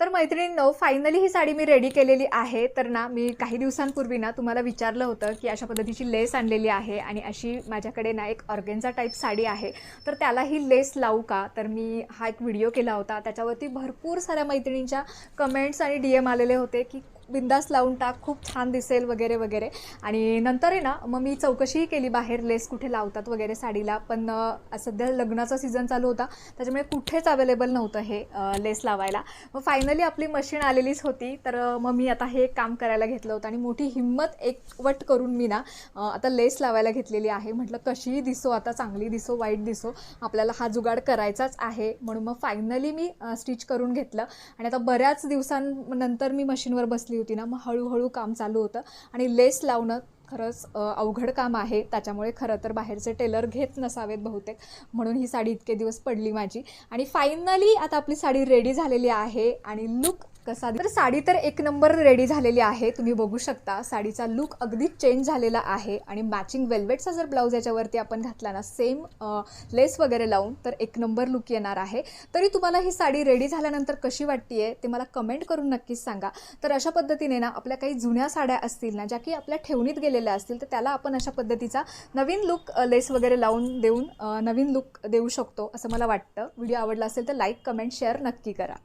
तर मैत्रिणींनो, फायनली ही साडी मी रेडी केलेली आहे. तर ना मी काही दिवसांपूर्वी ना तुम्हाला विचारलं होतं की अशा पद्धतीची लेस आणलेली आहे आणि अशी माझ्याकडे ना एक ऑर्गेन्झा टाईप साडी आहे, तर त्याला ही लेस लावू का? तर मी हा एक व्हिडिओ केला होता. त्याच्यावरती भरपूर साऱ्या मैत्रिणींच्या कमेंट्स आणि DM आलेले होते की बिंदास लावून टाक, खूप छान दिसेल वगैरे वगैरे. आणि नंतर आहे ना मग मी चौकशीही केली बाहेर लेस कुठे लावतात वगैरे साडीला, पण सध्या लग्नाचा सीझन चालू होता त्याच्यामुळे कुठेच अवेलेबल नव्हतं हे लेस लावायला. मग फायनली आपली मशीन आलेलीच होती. तर मग मी आता हे काम करायला घेतलं होतं आणि मोठी हिंमत एकवट करून मी ना आता लेस लावायला घेतलेली आहे. म्हटलं कशीही दिसो, आता चांगली दिसो वाईट दिसो, आपल्याला हा जुगाड करायचाच आहे. म्हणून मग फायनली मी स्टिच करून घेतलं आणि आता बऱ्याच दिवसांनंतर मी मशीनवर बसली होती ना, मग हळूहळू काम चालू होतं. आणि लेस लावणं खरंच अवघड काम आहे. त्याच्यामुळे खरं तर बाहेरचे टेलर घेत नसावेत बहुतेक, म्हणून ही साडी इतके दिवस पडली माझी. आणि फायनली आता आपली साडी रेडी झालेली आहे. आणि लुक कसा, तर साडी तर एक नंबर रेडी झालेली आहे. तुम्ही बघू शकता साडीचा लुक अगदीच चेंज झालेला आहे. आणि मॅचिंग वेल्वेटचा जर ब्लाऊज याच्यावरती आपण घातला ना सेम लेस वगैरे लावून, तर एक नंबर लुक येणार आहे. तरी तुम्हाला ही साडी रेडी झाल्यानंतर कशी वाटते ते मला कमेंट करून नक्कीच सांगा. तर अशा पद्धतीने ना आपल्या काही जुन्या साड्या असतील ना, ज्या की आपल्या ठेवणीत गेलेल्या असतील, तर त्याला आपण अशा पद्धतीचा नवीन लुक लेस वगैरे लावून देऊन नवीन लुक देऊ शकतो असं मला वाटतं. व्हिडिओ आवडला असेल तर लाईक, कमेंट, शेअर नक्की करा.